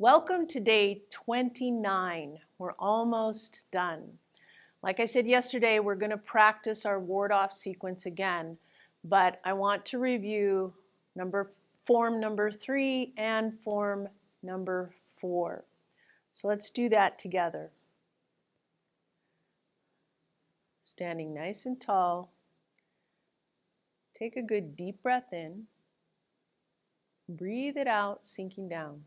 Welcome to day 29. We're almost done. Like I said yesterday, we're going to practice our ward-off sequence again, but I want to review form number 3 and form number 4. So let's do that together. Standing nice and tall. Take a good deep breath in. Breathe it out, sinking down.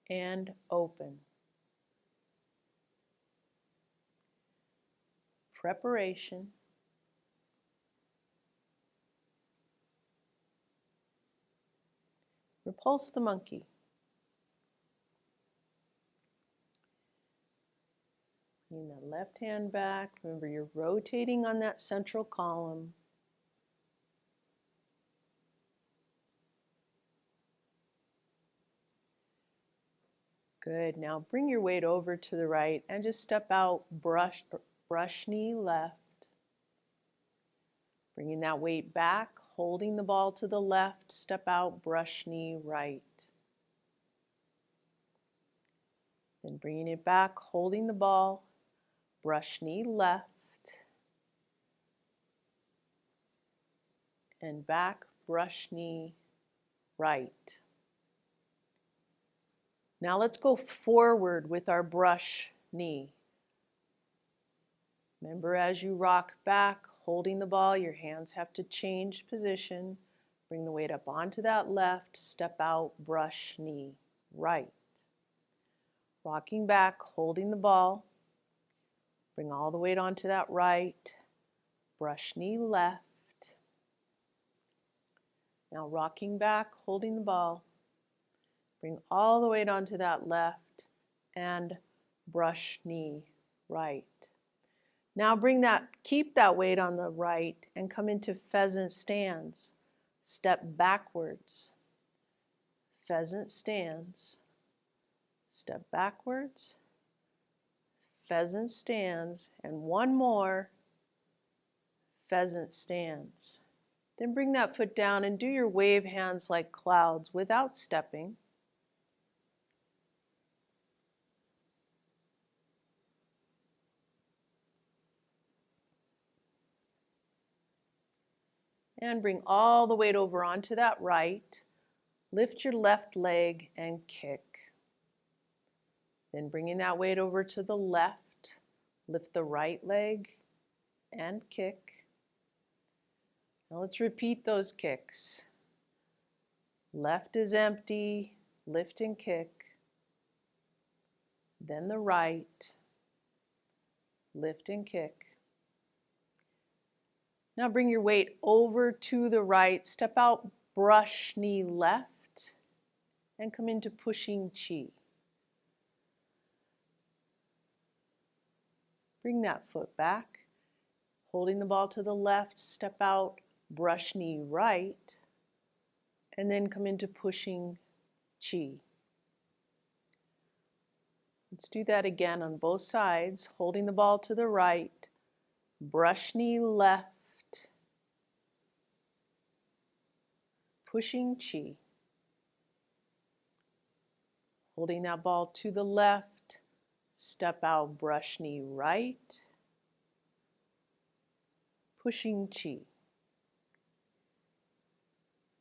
And open. Preparation. Repulse the monkey. Bring the left hand back. Remember, you're rotating on that central column. Good. Now bring your weight over to the right and just step out, brush knee left. Bringing that weight back, holding the ball to the left, step out, brush knee right. Then bringing it back, holding the ball, brush knee left. And back, brush knee right. Now let's go forward with our brush knee. Remember, as you rock back, holding the ball, your hands have to change position. Bring the weight up onto that left, step out, brush knee right. Rocking back, holding the ball. Bring all the weight onto that right, brush knee left. Now rocking back, holding the ball. Bring all the weight onto that left and brush knee right. Now keep that weight on the right and come into pheasant stance. Step backwards. Pheasant stance. Step backwards. Pheasant stance. And one more. Pheasant stance. Then bring that foot down and do your wave hands like clouds without stepping. And bring all the weight over onto that right. Lift your left leg and kick. Then bringing that weight over to the left. Lift the right leg and kick. Now let's repeat those kicks. Left is empty, lift and kick. Then the right, lift and kick. Now bring your weight over to the right, step out, brush knee left, and come into pushing chi. Bring that foot back, holding the ball to the left, step out, brush knee right, and then come into pushing chi. Let's do that again on both sides, holding the ball to the right, brush knee left, pushing chi. Holding that ball to the left, step out, brush knee right, pushing chi.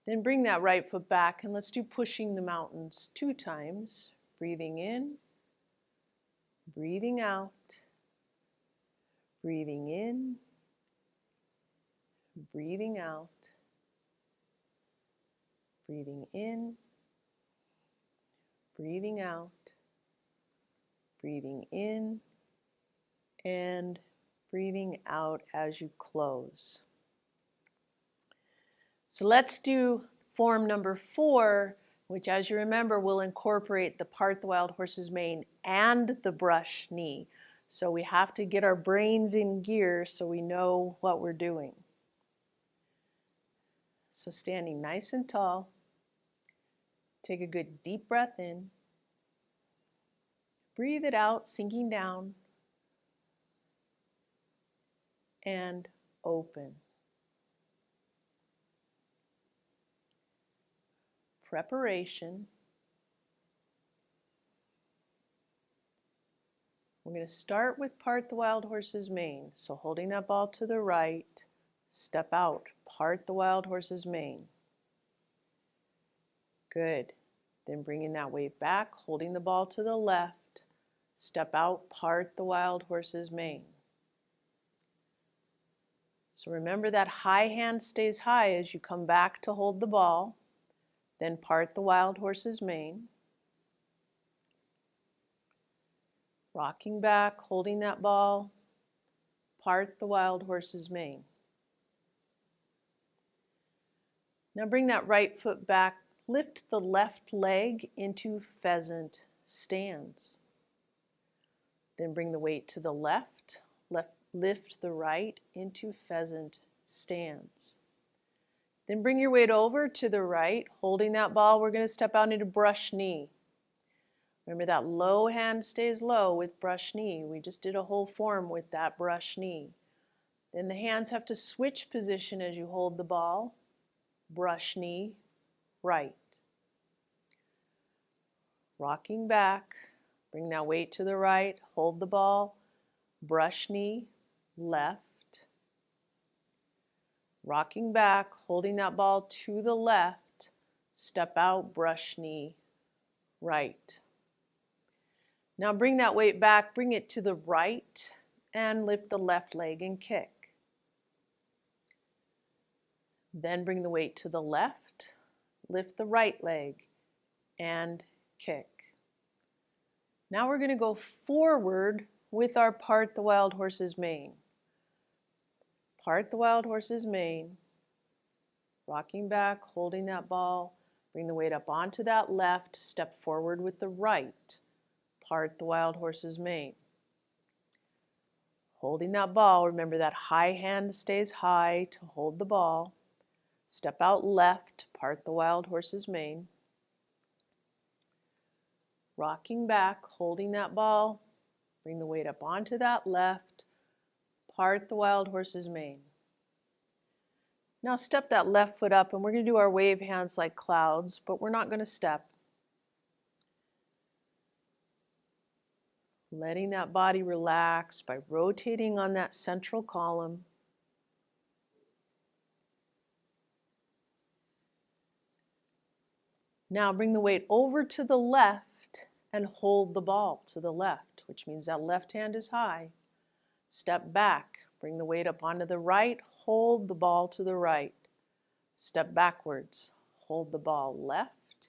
Then bring that right foot back and let's do pushing the mountains 2 times. Breathing in, breathing out, breathing in, breathing out, breathing in, breathing out, breathing in, and breathing out as you close. So let's do form number 4, which, as you remember, will incorporate the part the wild horse's mane and the brush knee. So we have to get our brains in gear so we know what we're doing. So standing nice and tall, take a good deep breath in. Breathe it out, sinking down, and open. Preparation. We're going to start with part the wild horse's mane. So holding that ball to the right, step out, part the wild horse's mane. Good. Then bringing that weight back, holding the ball to the left, step out, part the wild horse's mane. So remember that high hand stays high as you come back to hold the ball, then part the wild horse's mane. Rocking back, holding that ball, part the wild horse's mane. Now bring that right foot back, lift the left leg into pheasant stance. Then bring the weight to the left, lift the right into pheasant stance. Then bring your weight over to the right, holding that ball, we're going to step out into brush knee. Remember that low hand stays low with brush knee. We just did a whole form with that brush knee. Then the hands have to switch position as you hold the ball. Brush knee, right. Rocking back, bring that weight to the right, hold the ball, brush knee, left. Rocking back, holding that ball to the left, step out, brush knee, right. Now bring that weight back, bring it to the right, and lift the left leg and kick. Then bring the weight to the left, lift the right leg, and kick. Now we're going to go forward with our part the wild horse's mane. Part the wild horse's mane, rocking back, holding that ball, bring the weight up onto that left, step forward with the right, part the wild horse's mane. Holding that ball, remember that high hand stays high to hold the ball, step out left, part the wild horse's mane. Rocking back, holding that ball, bring the weight up onto that left, part the wild horse's mane. Now step that left foot up and we're going to do our wave hands like clouds, but we're not going to step. Letting that body relax by rotating on that central column. Now bring the weight over to the left and hold the ball to the left, which means that left hand is high. Step back, bring the weight up onto the right, hold the ball to the right. Step backwards, hold the ball left.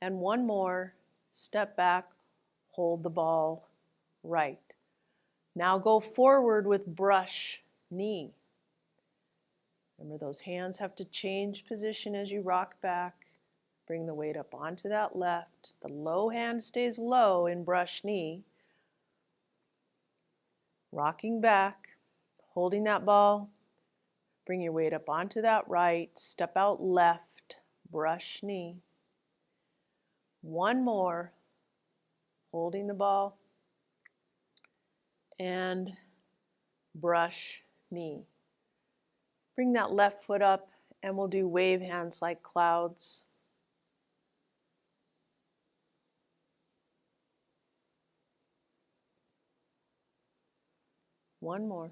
And one more, step back, hold the ball right. Now go forward with brush knee. Remember those hands have to change position as you rock back. Bring the weight up onto that left. The low hand stays low in brush knee. Rocking back, holding that ball. Bring your weight up onto that right. Step out left, brush knee. One more, holding the ball. And brush knee. Bring that left foot up and we'll do wave hands like clouds. One more.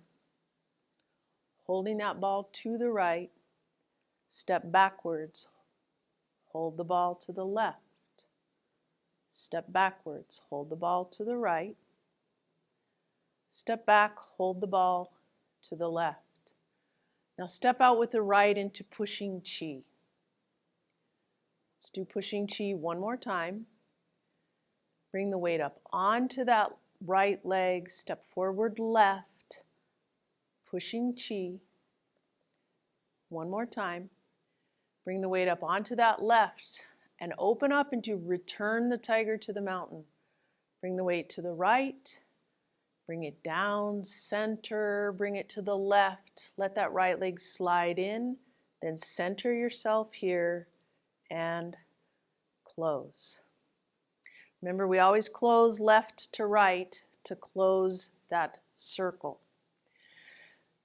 Holding that ball to the right, step backwards, hold the ball to the left. Step backwards, hold the ball to the right. Step back, hold the ball to the left. Now step out with the right into pushing chi. Let's do pushing chi one more time. Bring the weight up onto that right leg, step forward left, pushing chi. One more time. Bring the weight up onto that left and open up into return the tiger to the mountain. Bring the weight to the right. Bring it down, center, bring it to the left. Let that right leg slide in, then center yourself here and close. Remember, we always close left to right to close that circle.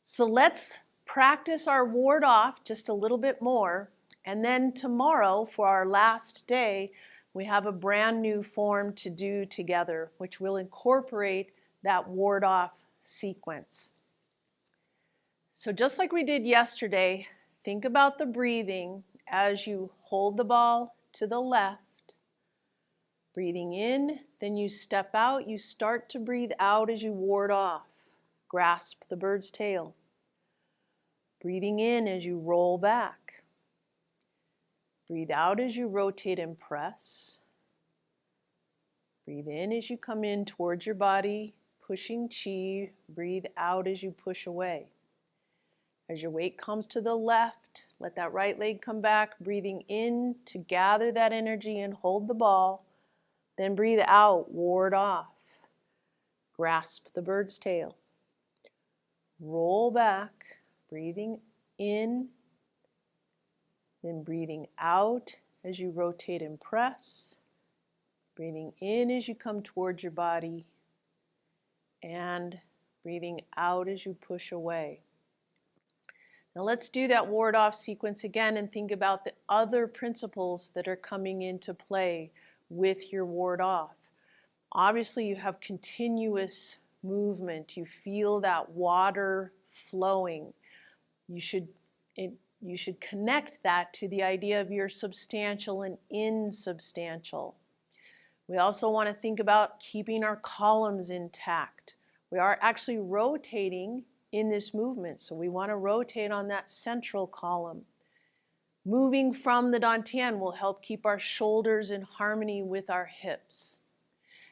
So let's practice our ward off just a little bit more, and then tomorrow for our last day, we have a brand new form to do together, which will incorporate that ward-off sequence. So just like we did yesterday, think about the breathing as you hold the ball to the left. Breathing in, then you step out, you start to breathe out as you ward off. Grasp the bird's tail. Breathing in as you roll back. Breathe out as you rotate and press. Breathe in as you come in towards your body, pushing chi. Breathe out as you push away. As your weight comes to the left, let that right leg come back, breathing in to gather that energy and hold the ball. Then breathe out, ward off. Grasp the bird's tail. Roll back, breathing in, then breathing out as you rotate and press. Breathing in as you come towards your body, and breathing out as you push away. Now let's do that ward-off sequence again and think about the other principles that are coming into play with your ward-off. Obviously, you have continuous movement. You feel that water flowing. You should connect that to the idea of your substantial and insubstantial. We also want to think about keeping our columns intact. We are actually rotating in this movement, so we want to rotate on that central column. Moving from the dantian will help keep our shoulders in harmony with our hips.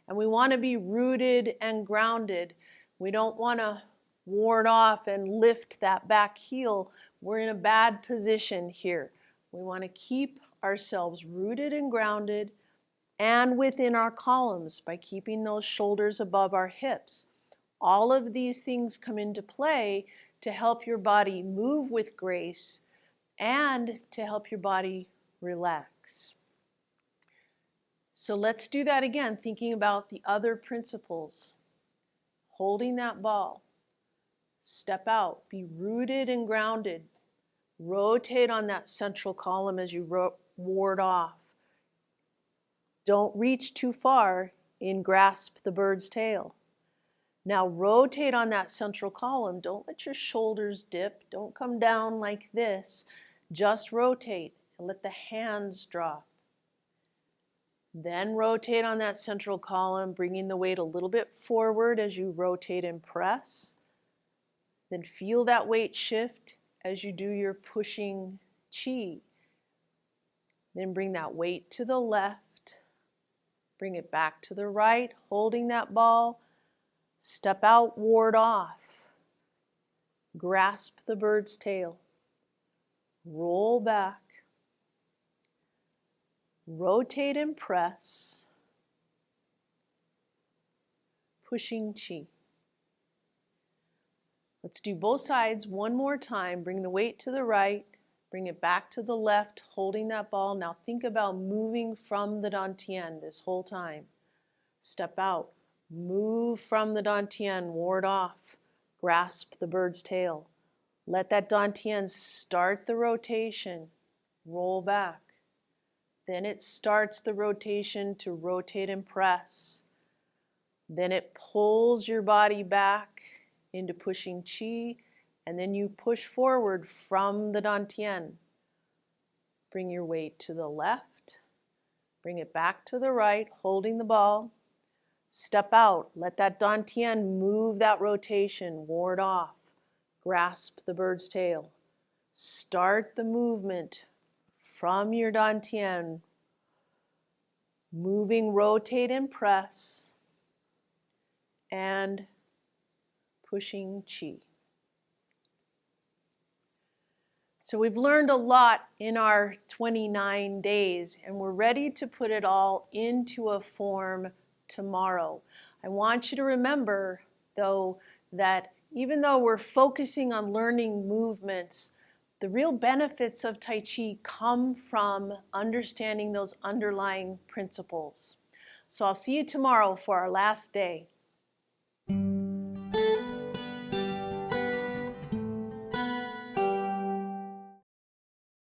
And we want to be rooted and grounded. We don't want to ward off and lift that back heel. We're in a bad position here. We want to keep ourselves rooted and grounded and within our columns by keeping those shoulders above our hips. All of these things come into play to help your body move with grace and to help your body relax. So let's do that again, thinking about the other principles. Holding that ball. Step out. Be rooted and grounded. Rotate on that central column as you ward off. Don't reach too far in grasp the bird's tail. Now rotate on that central column. Don't let your shoulders dip. Don't come down like this. Just rotate and let the hands drop. Then rotate on that central column, bringing the weight a little bit forward as you rotate and press. Then feel that weight shift as you do your pushing chi. Then bring that weight to the left. Bring it back to the right, holding that ball. Step out, ward off. Grasp the bird's tail. Roll back. Rotate and press. Pushing chi. Let's do both sides one more time. Bring the weight to the right. Bring it back to the left, holding that ball. Now think about moving from the dantian this whole time. Step out. Move from the dantian, ward off. Grasp the bird's tail. Let that dantian start the rotation. Roll back. Then it starts the rotation to rotate and press. Then it pulls your body back into pushing chi, and then you push forward from the dantian. Bring your weight to the left. Bring it back to the right, holding the ball. Step out. Let that dantian move that rotation. Ward off. Grasp the bird's tail. Start the movement from your dantian. Moving, rotate and press. And pushing chi. So we've learned a lot in our 29 days, and we're ready to put it all into a form tomorrow. I want you to remember, though, that even though we're focusing on learning movements, the real benefits of Tai Chi come from understanding those underlying principles. So I'll see you tomorrow for our last day.